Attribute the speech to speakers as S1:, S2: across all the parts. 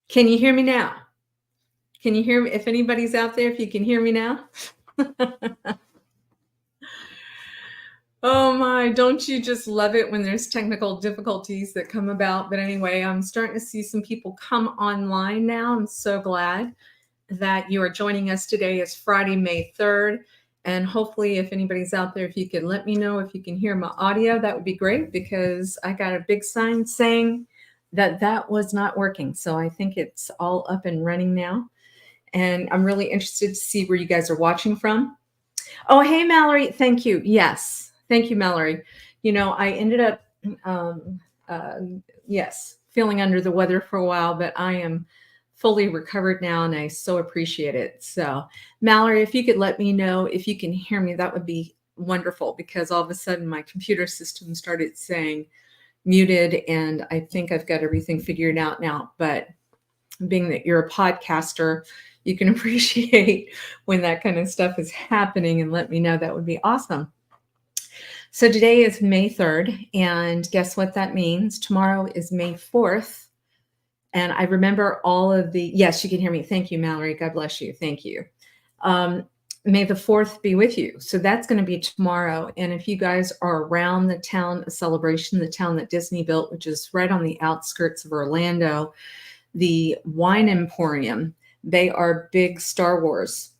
S1: Can you hear me now? Can you hear me? If anybody's out there, if you can hear me now? Oh my, don't you just love it when there's technical difficulties that come about? But anyway, I'm starting to see some people come online now. I'm so glad that you are joining us today. It's Friday, May 3rd. And hopefully, if anybody's out there, if you can let me know if you can hear my audio, that would be great, because I got a big sign saying that that was not working. So I think it's all up and running now. And I'm really interested to see where you guys are watching from. Oh, hey, Mallory. Thank you. Yes. Thank you, Mallory. You know, I ended up, um, uh, yes, feeling under the weather for a while, but I am fully recovered now and I so appreciate it. So, Mallory, if you could let me know if you can hear me, that would be wonderful, because all of a sudden my computer system started saying muted, and I think I've got everything figured out now. But being that you're a podcaster, you can appreciate when that kind of stuff is happening and let me know. That would be awesome. So today is May 3rd, and guess what that means? Tomorrow is May 4th. And I remember all of the, yes, you can hear me. Thank you, Mallory. God bless you. Thank you. May the 4th be with you. So that's going to be tomorrow. And if you guys are around the town of Celebration, the town that Disney built, which is right on the outskirts of Orlando, the Wine Emporium, they are big Star Wars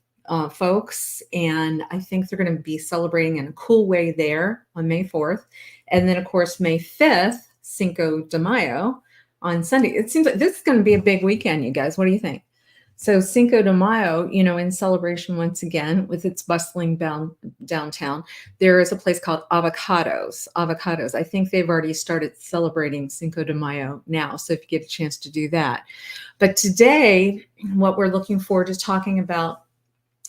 S1: folks, and I think they're going to be celebrating in a cool way there on May 4th. And then, of course, May 5th, Cinco de Mayo on Sunday. It seems like this is going to be a big weekend, you guys. What do you think? So Cinco de Mayo, you know, in celebration once again with its bustling downtown, there is a place called Avocados. I think they've already started celebrating Cinco de Mayo now, so if you get a chance to do that. But today, what we're looking forward to talking about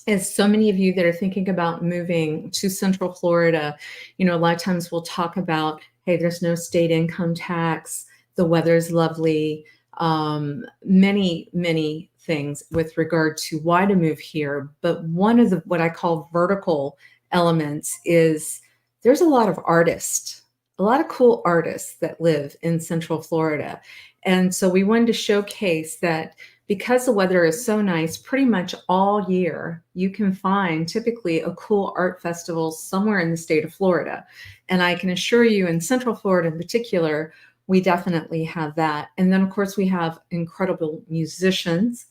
S1: is so many of you that are thinking about moving to Central Florida. You know, a lot of times we'll talk about, hey, there's no state income tax, the weather's lovely, many things with regard to why to move here. But one of the what I call vertical elements is there's a lot of artists, a lot of cool artists that live in Central Florida. And so we wanted to showcase that because the weather is so nice pretty much all year, you can find typically a cool art festival somewhere in the state of Florida. And I can assure you, in Central Florida in particular, we definitely have that. And then, of course, we have incredible musicians.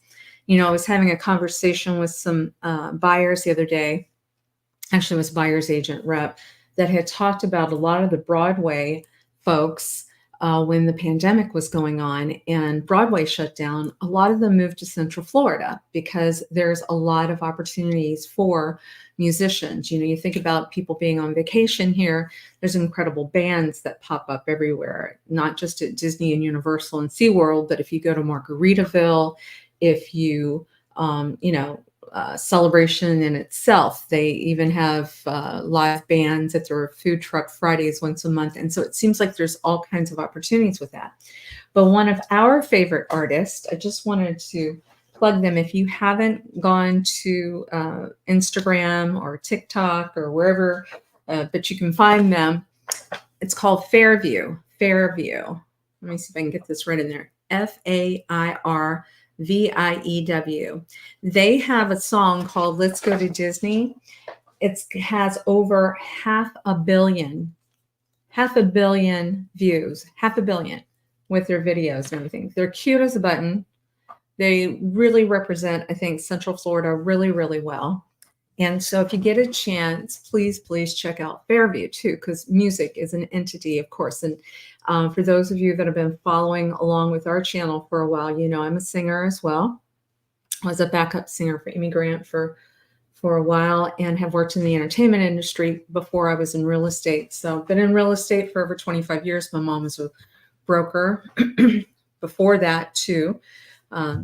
S1: You know, I was having a conversation with some buyers the other day, actually it was buyer's agent rep, that had talked about a lot of the Broadway folks when the pandemic was going on and Broadway shut down. A lot of them moved to Central Florida because there's a lot of opportunities for musicians. You know, you think about people being on vacation here, there's incredible bands that pop up everywhere, not just at Disney and Universal and SeaWorld, but if you go to Margaritaville, if you, Celebration in itself, they even have live bands at their food truck Fridays once a month. And so it seems like there's all kinds of opportunities with that. But one of our favorite artists, I just wanted to plug them. If you haven't gone to Instagram or TikTok or wherever, but you can find them, it's called Fairview. Let me see if I can get this right in there. FAIRVIEW. They have a song called Let's Go to Disney. It has over half a billion views, half a billion, with their videos and everything. They're cute as a button. They really represent, I think, Central Florida really, really well. And so if you get a chance, please check out Fairview too, because music is an entity, of course. And for those of you that have been following along with our channel for a while, you know I'm a singer as well. I was a backup singer for Amy Grant for a while and have worked in the entertainment industry before I was in real estate. So I've been in real estate for over 25 years. My mom was a broker before that too.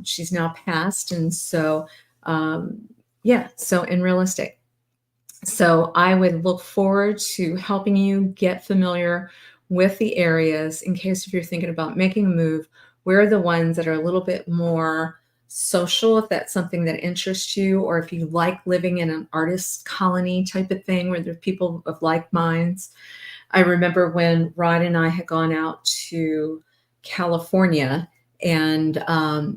S1: She's now passed. And so so in real estate. So I would look forward to helping you get familiar with the areas in case if you're thinking about making a move, where are the ones that are a little bit more social, if that's something that interests you, or if you like living in an artist colony type of thing where there are people of like minds. I remember when Rod and I had gone out to California and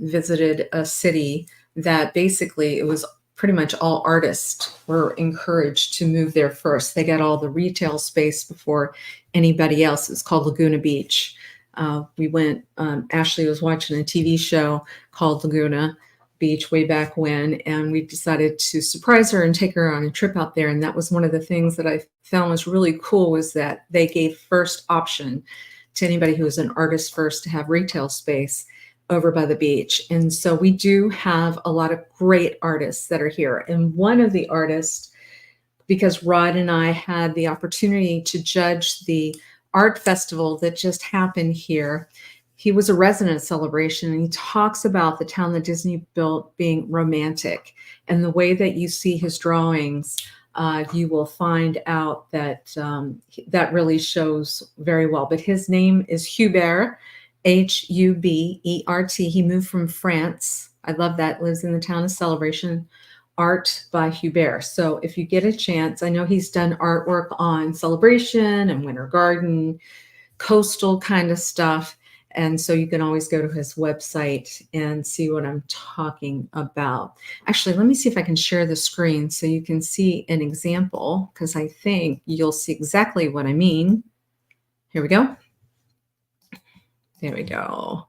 S1: visited a city that basically it was pretty much all artists were encouraged to move there first. They got all the retail space before anybody else. It's called Laguna Beach. We went, Ashley was watching a TV show called Laguna Beach way back when, and we decided to surprise her and take her on a trip out there. And that was one of the things that I found was really cool, was that they gave first option to anybody who was an artist first to have retail space over by the beach. And so we do have a lot of great artists that are here. And one of the artists, because Rod and I had the opportunity to judge the art festival that just happened here, he was a resident of Celebration, and he talks about the town that Disney built being romantic. And the way that you see his drawings, you will find out that that really shows very well. But his name is Hubert, H-U-B-E-R-T. He moved from France. I love that. Lives in the town of Celebration. Art by Hubert. So if you get a chance, I know he's done artwork on Celebration and Winter Garden, coastal kind of stuff. And so you can always go to his website and see what I'm talking about. Actually, let me see if I can share the screen so you can see an example, because I think you'll see exactly what I mean. Here we go. There we go.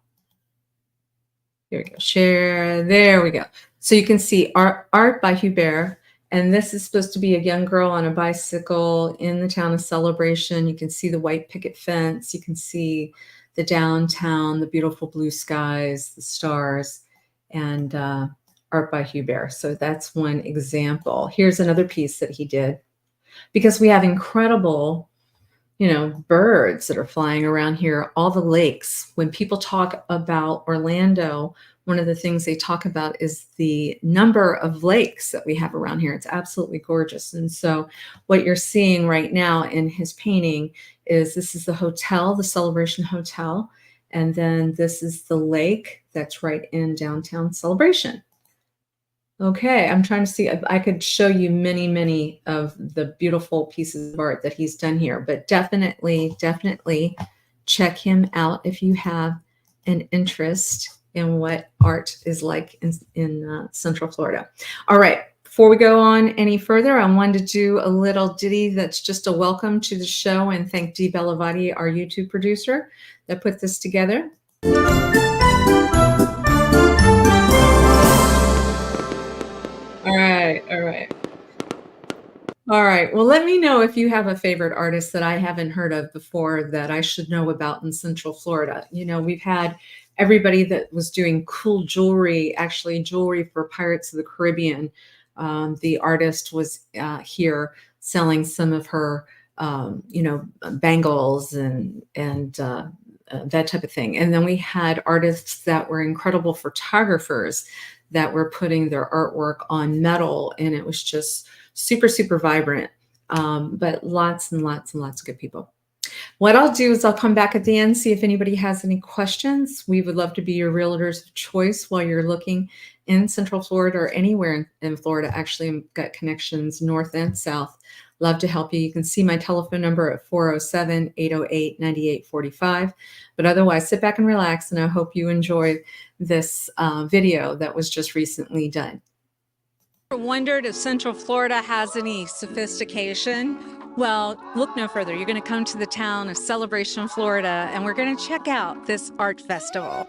S1: Here we go. Share. There we go. So you can see art by Hubert. And this is supposed to be a young girl on a bicycle in the town of Celebration. You can see the white picket fence. You can see the downtown, the beautiful blue skies, the stars, and art by Hubert. So that's one example. Here's another piece that he did, because we have incredible, birds that are flying around here, all the lakes. When people talk about Orlando, one of the things they talk about is the number of lakes that we have around here. It's absolutely gorgeous. And so what you're seeing right now in his painting is, this is the hotel, the Celebration Hotel. And then this is the lake that's right in downtown Celebration. Okay, I'm trying to see if I could show you many, many of the beautiful pieces of art that he's done here, but definitely check him out if you have an interest in what art is like in Central Florida. All right, before we go on any further, I wanted to do a little ditty that's just a welcome to the show and thank 𝐷𝐞𝐿𝐫, our YouTube producer that put this together. All right. Well, let me know if you have a favorite artist that I haven't heard of before that I should know about in Central Florida. We've had everybody that was doing cool jewelry, actually jewelry for Pirates of the Caribbean. The artist was here selling some of her, bangles and that type of thing. And then we had artists that were incredible photographers that were putting their artwork on metal, and it was just super, super vibrant, but lots and lots and lots of good people. What I'll do is I'll come back at the end, see if anybody has any questions. We would love to be your realtors of choice while you're looking in Central Florida or anywhere in Florida. Actually, I've got connections north and south. Love to help you. You can see my telephone number at 407-808-9845. But otherwise, sit back and relax, and I hope you enjoy this video that was just recently done. Wondered if Central Florida has any sophistication? Well, look no further. You're going to come to the town of Celebration, Florida, and we're going to check out this art festival.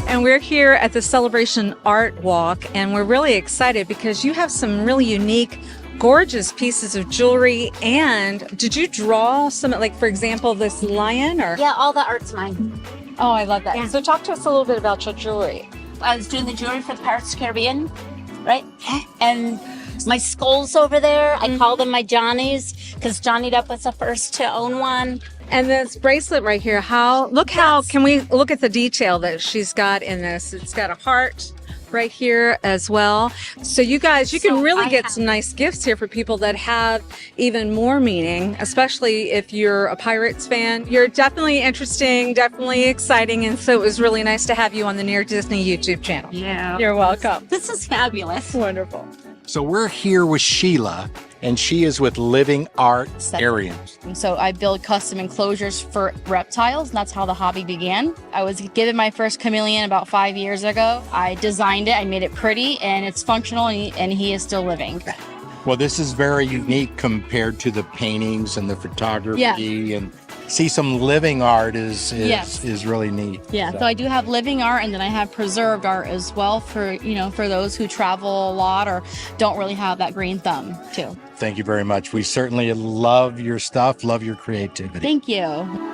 S1: And we're here at the Celebration Art Walk, and we're really excited because you have some really unique, gorgeous pieces of jewelry. And did you draw some, like, for example, this lion? Or
S2: yeah, all the art's mine.
S1: Oh, I love that.
S2: Yeah.
S1: So talk to us a little bit about your jewelry.
S2: I was doing the jewelry for the Pirates of the Caribbean, right? And my skulls over there, I call them my Johnnies, because Johnny Depp was the first to own one.
S1: And this bracelet right here, can we look at the detail that she's got in this? It's got a heart right here as well. So you guys, you can really get some nice gifts here for people that have even more meaning, especially if you're a Pirates fan. You're definitely interesting, definitely exciting. And so it was really nice to have you on the Near Disney YouTube channel.
S2: Yeah.
S1: You're welcome.
S2: This is fabulous.
S1: Wonderful.
S3: So we're here with Sheila, and she is with Living Art Ariums.
S4: So I build custom enclosures for reptiles, and that's how the hobby began. I was given my first chameleon about 5 years ago. I designed it, I made it pretty, and it's functional, and he is still living.
S3: Well, this is very unique compared to the paintings and the photography, and see some living art is really neat.
S4: Yeah, so I do have living art, and then I have preserved art as well for, for those who travel a lot or don't really have that green thumb too.
S3: Thank you very much. We certainly love your stuff, love your creativity.
S4: Thank you.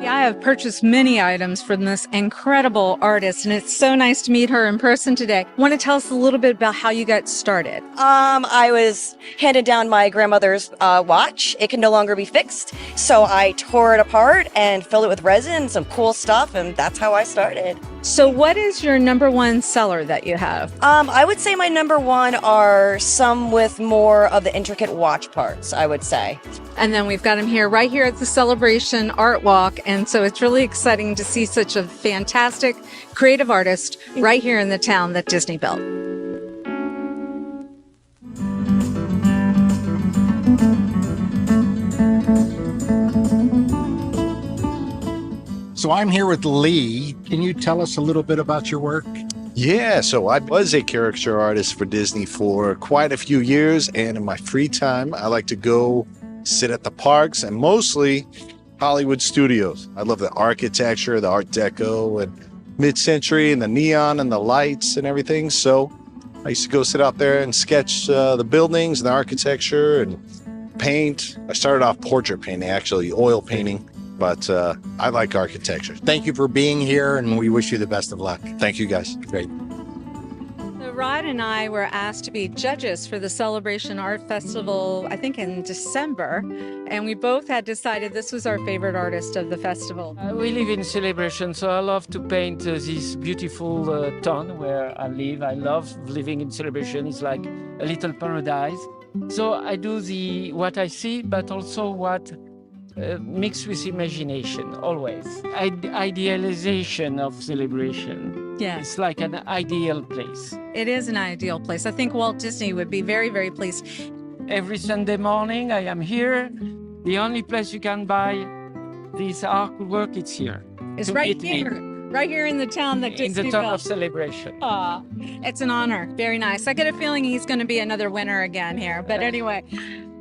S1: Yeah, I have purchased many items from this incredible artist, and it's so nice to meet her in person today. Want to tell us a little bit about how you got started?
S5: I was handed down my grandmother's watch. It can no longer be fixed, so I tore it apart and filled it with resin, some cool stuff, and that's how I started.
S1: So what is your number one seller that you have?
S5: I would say my number one are some with more of the intricate watch parts, I would say.
S1: And then we've got him here, right here at the Celebration Art Walk. And so it's really exciting to see such a fantastic creative artist right here in the town that Disney built.
S3: So I'm here with Lee. Can you tell us a little bit about your work?
S6: Yeah, so I was a caricature artist for Disney for quite a few years, and in my free time, I like to go sit at the parks and mostly Hollywood studios. I love the architecture, the Art Deco and mid-century and the neon and the lights and everything. So I used to go sit out there and sketch the buildings and the architecture and paint. I started off portrait painting, actually, oil painting. But I like architecture.
S3: Thank you for being here, and we wish you the best of luck.
S6: Thank you, guys.
S3: Great.
S1: So Rod and I were asked to be judges for the Celebration Art Festival, I think in December, and we both had decided this was our favorite artist of the festival.
S7: We live in Celebration, so I love to paint this beautiful town where I live. I love living in Celebration. It's like a little paradise. So I do what I see, but also what mixed with imagination, always. Idealization of Celebration.
S1: Yeah.
S7: It's like an ideal place.
S1: It is an ideal place. I think Walt Disney would be very, very pleased.
S7: Every Sunday morning I am here. The only place you can buy this artwork, it's here.
S1: It's
S7: to
S1: right
S7: meet me.
S1: here, right here in the town that
S7: In
S1: Disney
S7: the town
S1: built.
S7: of Celebration.
S1: It's an honor. Very nice. I get a feeling he's going to be another winner again here. But anyway,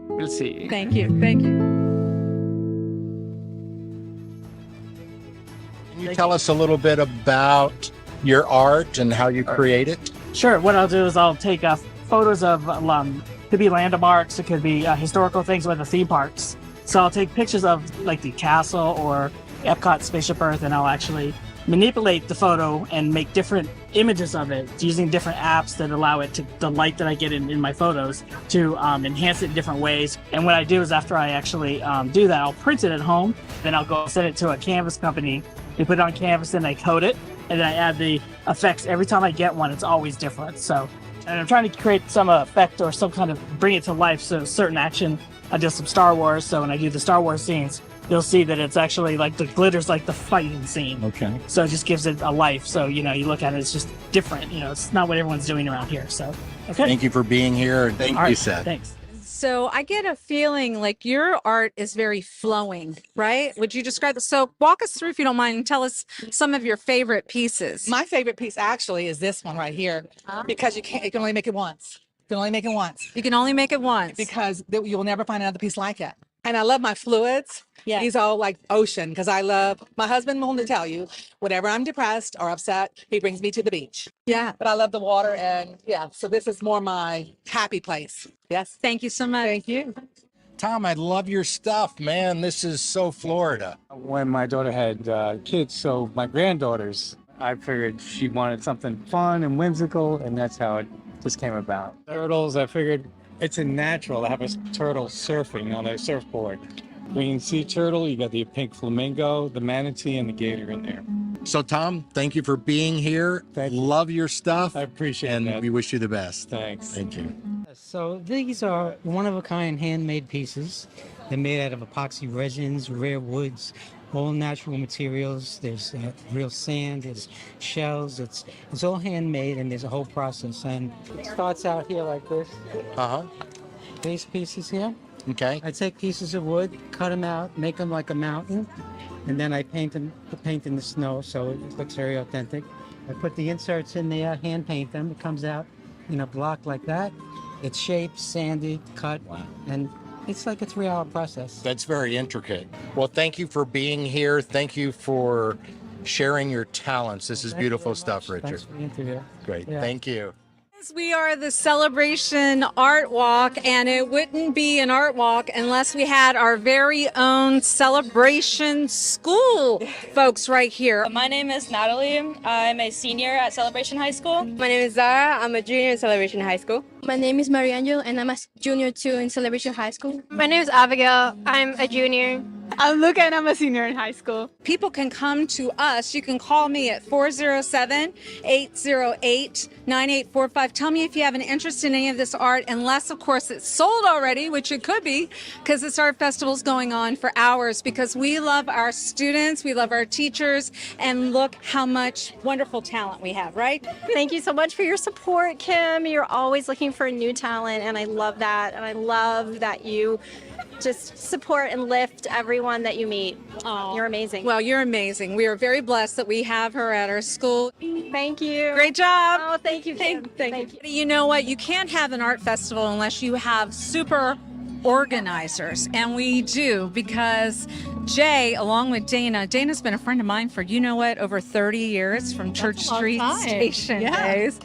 S7: We'll see.
S1: thank you. Thank you.
S3: Can you tell us a little bit about your art and how you create it?
S8: Sure. What I'll do is I'll take photos of could be landmarks, it could be historical things with the theme parks. So I'll take pictures of like the castle or Epcot Spaceship Earth, and I'll actually manipulate the photo and make different images of it using different apps that allow it to the light that I get in my photos to enhance it in different ways. And what I do is after I actually do that, I'll print it at home, then I'll go send it to a canvas company. They put it on canvas and they coat it, and then I add the effects. Every time I get one, it's always different. So, and I'm trying to create some effect or some kind of bring it to life. So certain action, I did some Star Wars. So when I do the Star Wars scenes, you'll see that it's actually like the glitter's like the fighting scene.
S3: Okay.
S8: So it just gives it a life. So, you look at it, it's just different. It's not what everyone's doing around here. So, okay.
S3: Thank you for being here, and thank
S8: All
S3: you,
S8: right,
S3: Seth.
S8: Thanks.
S1: So I get a feeling like your art is very flowing, right? Would you describe it? So walk us through, if you don't mind, and tell us some of your favorite pieces.
S9: My favorite piece actually is this one right here, because you can only make it once. You can only make it once
S1: You can only make it once.
S9: because you'll never find another piece like it. And I love my fluids.
S4: Yeah.
S9: These all like ocean, because my husband wanted to tell you, whenever I'm depressed or upset, he brings me to the beach.
S1: Yeah.
S9: But I love the water, and so this is more my happy place. Yes.
S1: Thank you so much.
S9: Thank you.
S3: Tom, I love your stuff, man. This is so Florida.
S10: When my daughter had kids, so my granddaughters, I figured she wanted something fun and whimsical, and that's how it just came about. Turtles, I figured it's a natural to have a turtle surfing on a surfboard. Green sea turtle, you got the pink flamingo, the manatee, and the gator in there.
S3: So, Tom, thank you for being here.
S10: Thank you.
S3: Love your stuff.
S10: I appreciate
S3: and
S10: that.
S3: we wish you the best.
S10: Thanks.
S3: Thank you.
S11: So these are one-of-a-kind handmade pieces. They're made out of epoxy resins, rare woods, all natural materials. There's real sand, there's shells. It's all handmade, and there's a whole process. And it starts out here like this.
S3: Uh-huh.
S11: These pieces here.
S3: Okay.
S11: I take pieces of wood, cut them out, make them like a mountain, and then I paint them, paint in the snow, so it looks very authentic. I put the inserts in there, hand paint them. It comes out in a block like that. It's shaped, sanded, cut, and it's like a 3-hour process.
S3: That's very intricate. Well, thank you for being here. Thank you for sharing your talents. This is beautiful stuff, Richard.
S11: Thanks for the interview.
S3: Great.
S11: Yeah.
S3: Thank you.
S1: We are the Celebration Art Walk, and it wouldn't be an art walk unless we had our very own Celebration School folks right here.
S12: My name is Natalie. I'm a senior at Celebration High School.
S13: My name is Zara. I'm a junior in Celebration High School.
S14: My name is Mariangel, and I'm a junior too in Celebration High School.
S15: My name is Abigail. I'm a junior.
S16: I'm Luca, and I'm a senior in high school.
S1: People can come to us. You can call me at 407-808-9845. Tell me if you have an interest in any of this art, unless, of course, it's sold already, which it could be, because this art festival is going on for hours, because we love our students, we love our teachers, and look how much wonderful talent we have, right?
S15: Thank you so much for your support, Kim. You're always looking for new talent, and I love that. And I love that you just support and lift everyone that you meet. Oh, you're amazing.
S1: Well, you're amazing. We are very blessed that we have her at our school.
S15: Thank you.
S1: Great job.
S15: Oh, thank you, Kim.
S1: Thank you. You know what? You can't have an art festival unless you have super organizers, and we do, because Jay, along with Dana's been a friend of mine for, you know what, over 30 years, from Church Street Station days.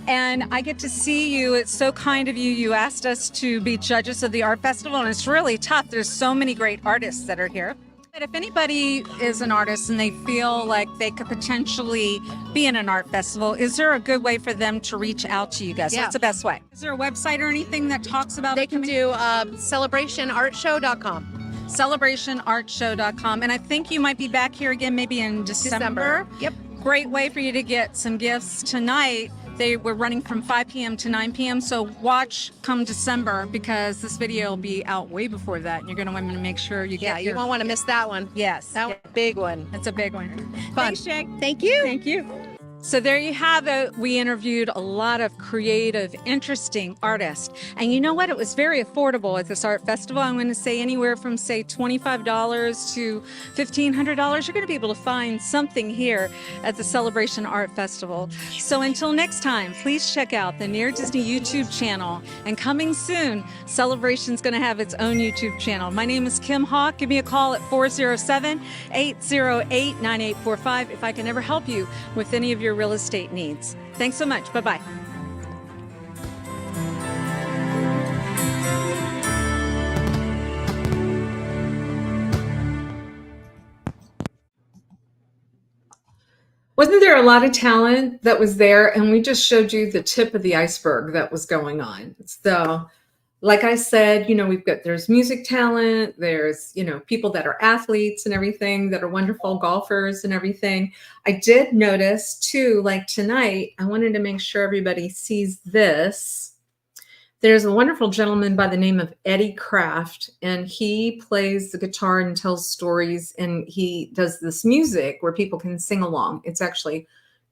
S1: And I get to see you. It's so kind of you. You asked us to be judges of the art festival, and it's really tough. There's so many great artists that are here. But if anybody is an artist and they feel like they could potentially be in an art festival, is there a good way for them to reach out to you guys?
S16: Yeah.
S1: What's the best way? Is there a website or anything that talks about
S16: They can do celebrationartshow.com.
S1: celebrationartshow.com. And I think you might be back here again maybe in December.
S16: Yep.
S1: Great way for you to get some gifts tonight. They were running from 5 p.m. to 9 p.m. So watch come December, because this video will be out way before that. And you're going to want to make sure you get
S16: You won't want to miss that one.
S1: Yes.
S16: That one's a big one.
S1: It's a big one.
S16: Fun.
S1: Thanks, Jake.
S16: Thank you.
S1: Thank you. So there you have it. We interviewed a lot of creative, interesting artists. And you know what? It was very affordable at this art festival. I'm going to say anywhere from, say, $25 to $1,500. You're going to be able to find something here at the Celebration Art Festival. So until next time, please check out the Near Disney YouTube channel. And coming soon, Celebration's going to have its own YouTube channel. My name is Kim Hawk. Give me a call at 407-808-9845 if I can ever help you with any of your real estate needs. Thanks so much. Bye-bye. Wasn't there a lot of talent that was there? And we just showed you the tip of the iceberg that was going on. So, like I said, there's music talent, there's, people that are athletes and everything, that are wonderful golfers and everything. I did notice too, like tonight, I wanted to make sure everybody sees this. There's a wonderful gentleman by the name of Eddie Kraft, and he plays the guitar and tells stories, and he does this music where people can sing along. It's actually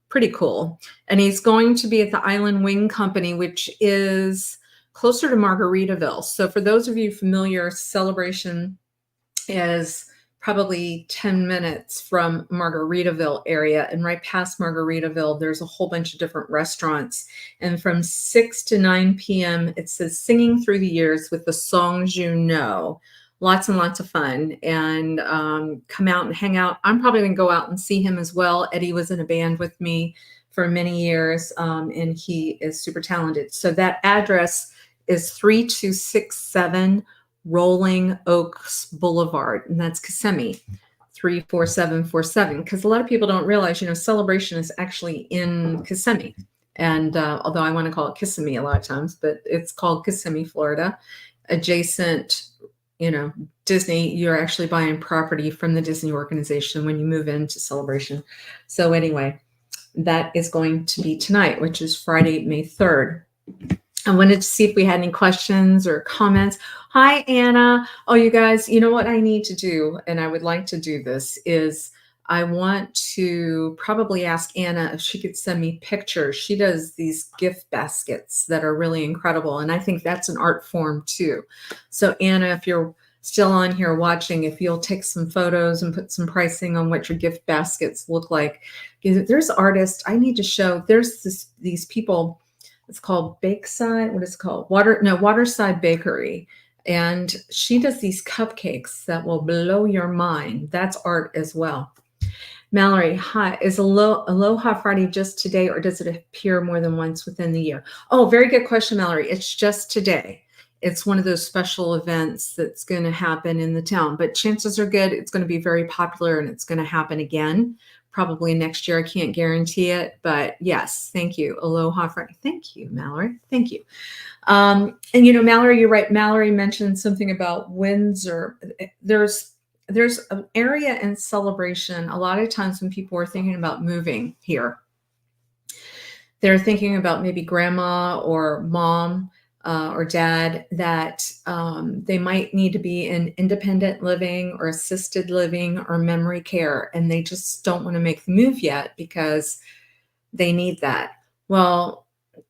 S1: pretty cool. And he's going to be at the Island Wing Company, which is closer to Margaritaville. So for those of you familiar, Celebration is probably 10 minutes from Margaritaville area. And right past Margaritaville, there's a whole bunch of different restaurants. And from 6 to 9 p.m., it says Singing Through the Years with the Songs You Know. Lots and lots of fun. And come out and hang out. I'm probably going to go out and see him as well. Eddie was in a band with me for many years, and he is super talented. So that address is 3267 Rolling Oaks Boulevard, and that's Kissimmee, 34747. Because a lot of people don't realize, Celebration is actually in Kissimmee. And although I want to call it Kissimmee a lot of times, but it's called Kissimmee, Florida. Adjacent, Disney, you're actually buying property from the Disney organization when you move into Celebration. So anyway, that is going to be tonight, which is Friday, May 3rd. I wanted to see if we had any questions or comments. Hi, Anna. Oh, you guys, you know what I need to do, and I would like to do this, is I want to probably ask Anna if she could send me pictures. She does these gift baskets that are really incredible, and I think that's an art form too. So Anna, if you're still on here watching, if you'll take some photos and put some pricing on what your gift baskets look like. There's artists I need to show. There's these people. It's called Bakeside. What is it called? Waterside Bakery. And she does these cupcakes that will blow your mind. That's art as well. Mallory, hi. Is Aloha Friday just today, or does it appear more than once within the year? Oh, very good question, Mallory. It's just today. It's one of those special events that's going to happen in the town, but chances are good it's going to be very popular and it's going to happen again. Probably next year. I can't guarantee it, but yes, thank you. Aloha Friday. Thank you, Mallory. Thank you. And Mallory, you're right. Mallory mentioned something about Windsor. There's an area in Celebration. A lot of times when people are thinking about moving here, they're thinking about maybe grandma or mom or dad that they might need to be in independent living or assisted living or memory care, and they just don't want to make the move yet because they need that. Well,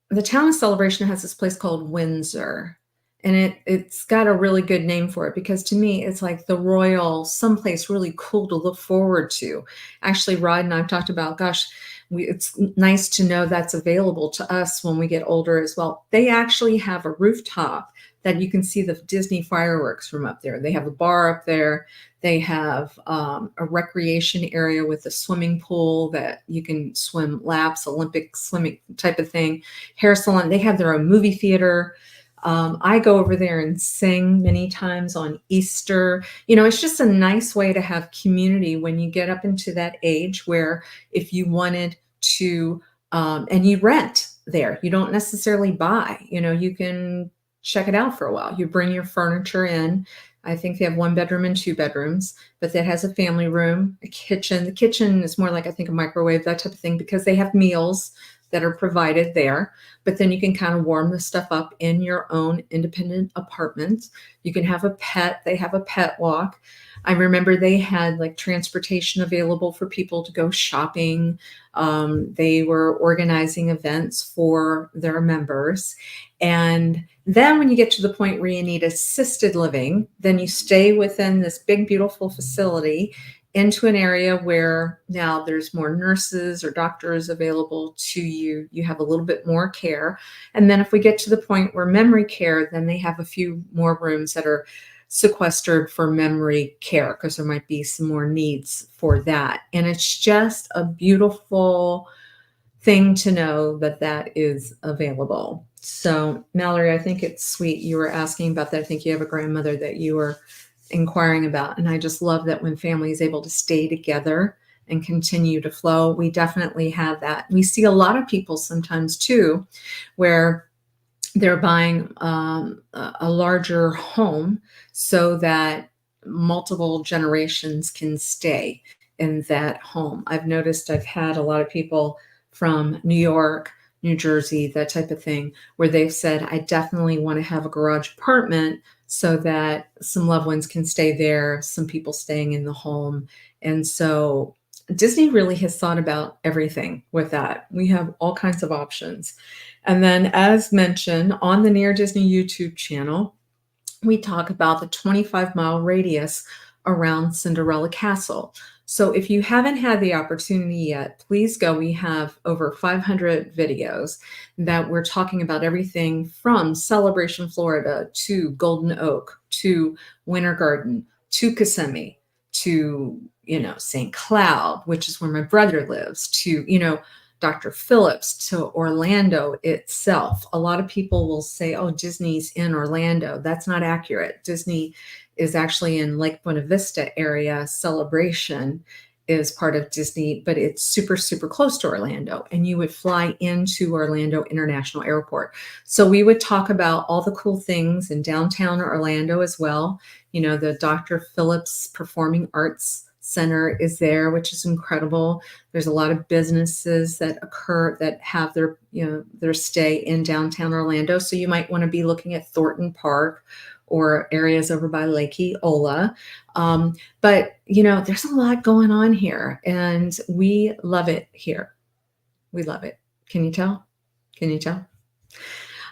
S1: the town of Celebration has this place called Windsor, and it's got a really good name for it because to me, it's like the royal, someplace really cool to look forward to. Actually, Rod and I've talked about, gosh, it's nice to know that's available to us when we get older as well. They actually have a rooftop that you can see the Disney fireworks from up there. They have a bar up there. They have a recreation area with a swimming pool that you can swim laps, Olympic swimming type of thing, hair salon. They have their own movie theater. I go over there and sing many times on Easter. It's just a nice way to have community when you get up into that age where if you wanted to, and you rent there, you don't necessarily buy, you can check it out for a while. You bring your furniture in. I think they have 1 bedroom and 2 bedrooms, but that has a family room, a kitchen. The kitchen is more like, I think, a microwave, that type of thing, because they have meals that are provided there. But then you can kind of warm the stuff up in your own independent apartment. You can have a pet. They have a pet walk. I remember they had like transportation available for people to go shopping. They were organizing events for their members. And then when you get to the point where you need assisted living, then you stay within this big, beautiful facility into an area where now there's more nurses or doctors available to you. You have a little bit more care. And then if we get to the point where memory care, then they have a few more rooms that are sequestered for memory care because there might be some more needs for that. And it's just a beautiful thing to know that that is available. So Mallory, I think it's sweet. You were asking about that. I think you have a grandmother that you were inquiring about. And I just love that when family is able to stay together and continue to flow, we definitely have that. We see a lot of people sometimes too, where they're buying a larger home so that multiple generations can stay in that home. I've noticed I've had a lot of people from New York, New Jersey, that type of thing, where they've said, I definitely want to have a garage apartment so that some loved ones can stay there, some people staying in the home. And so Disney really has thought about everything with that. We have all kinds of options. And then, as mentioned, on the Near Disney YouTube channel, we talk about the 25-mile radius around Cinderella Castle. So if you haven't had the opportunity yet, please go. We have over 500 videos that we're talking about everything from Celebration, Florida, to Golden Oak, to Winter Garden, to Kissimmee, to, St. Cloud, which is where my brother lives, to, Dr. Phillips, to Orlando itself. A lot of people will say, oh, Disney's in Orlando. That's not accurate. Disney is actually in Lake Buena Vista area. Celebration is part of Disney, but it's super, super close to Orlando. And you would fly into Orlando International Airport. So we would talk about all the cool things in downtown Orlando as well. The Dr. Phillips Performing Arts Center is there, which is incredible. There's a lot of businesses that occur that have their, their stay in downtown Orlando. So you might want to be looking at Thornton Park or areas over by Lake Eola. But, there's a lot going on here, and we love it here. We love it. Can you tell? Can you tell?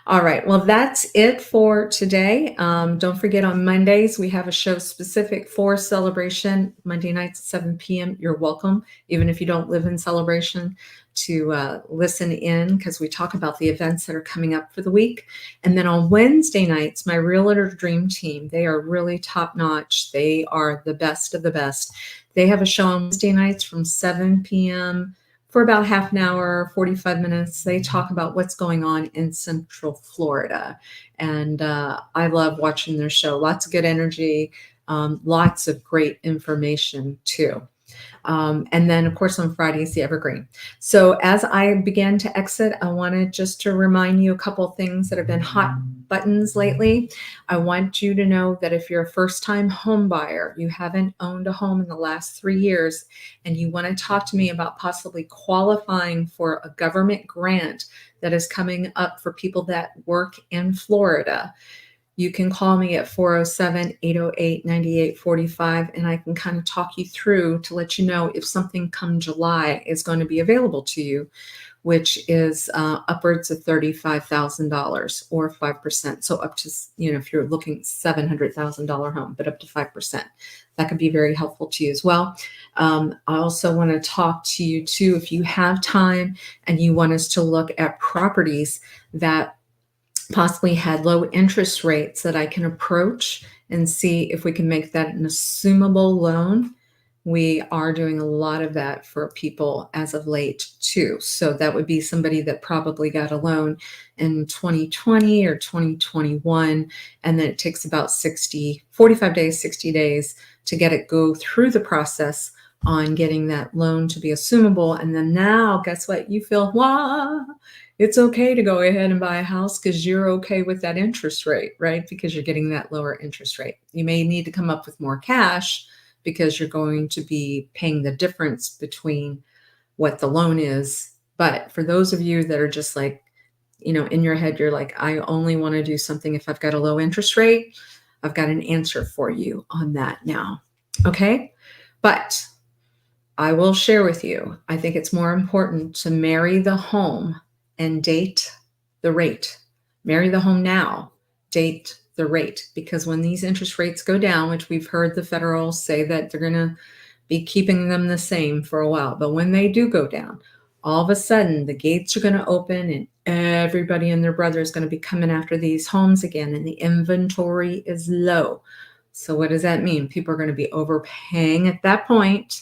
S1: All right. Well, that's it for today. Don't forget, on Mondays, we have a show specific for Celebration, Monday nights at 7 p.m. You're welcome, even if you don't live in Celebration, to listen in, because we talk about the events that are coming up for the week. And then on Wednesday nights, my Realtor Dream Team, they are really top notch. They are the best of the best. They have a show on Wednesday nights from 7 p.m. for about half an hour, 45 minutes. They talk about what's going on in Central Florida. And I love watching their show. Lots of good energy, lots of great information too. And then, of course, on Fridays, the Evergreen. So as I begin to exit, I wanted just to remind you a couple of things that have been hot buttons lately. I want you to know that if you're a first-time home buyer, you haven't owned a home in the last 3 years, and you want to talk to me about possibly qualifying for a government grant that is coming up for people that work in Florida, you can call me at 407-808-9845, and I can kind of talk you through to let you know if something come July is going to be available to you, which is upwards of $35,000 or 5%. So up to, if you're looking at $700,000 home, but up to 5%. That could be very helpful to you as well. I also want to talk to you too, if you have time and you want us to look at properties that possibly had low interest rates that I can approach and see if we can make that an assumable loan. We are doing a lot of that for people as of late too. So that would be somebody that probably got a loan in 2020 or 2021, and then it takes about 45 days, 60 days to get it go through the process on getting that loan to be assumable. And then now, guess what? You feel, wow, it's okay to go ahead and buy a house because you're okay with that interest rate, right? Because you're getting that lower interest rate. You may need to come up with more cash because you're going to be paying the difference between what the loan is. But for those of you that are just like, in your head, you're like, I only want to do something if I've got a low interest rate, I've got an answer for you on that now. Okay. But I will share with you, I think it's more important to marry the home and date the rate. Marry the home now, date the rate, because when these interest rates go down, which we've heard the federals say that they're going to be keeping them the same for a while, but when they do go down, all of a sudden the gates are going to open and everybody and their brother is going to be coming after these homes again, and the inventory is low. So what does that mean? People are going to be overpaying at that point.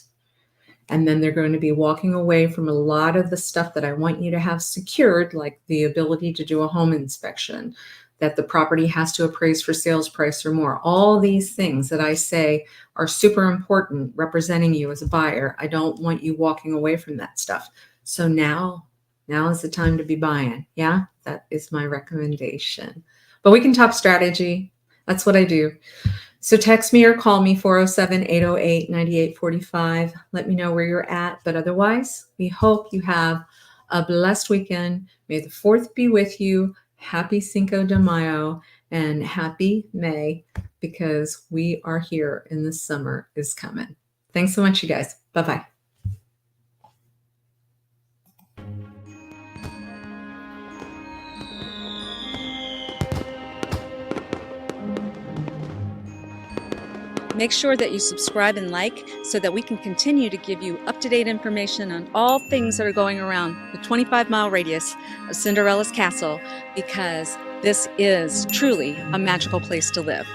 S1: And then they're going to be walking away from a lot of the stuff that I want you to have secured, like the ability to do a home inspection, that the property has to appraise for sales price or more. All these things that I say are super important representing you as a buyer. I don't want you walking away from that stuff. So now is the time to be buying. Yeah, that is my recommendation. But we can talk strategy. That's what I do. So text me or call me 407-808-9845. Let me know where you're at. But otherwise, we hope you have a blessed weekend. May the 4th be with you. Happy Cinco de Mayo and happy May, because we are here and the summer is coming. Thanks so much, you guys. Bye-bye.
S17: Make sure that you subscribe and like so that we can continue to give you up-to-date information on all things that are going around the 25-mile radius of Cinderella's Castle, because this is truly a magical place to live.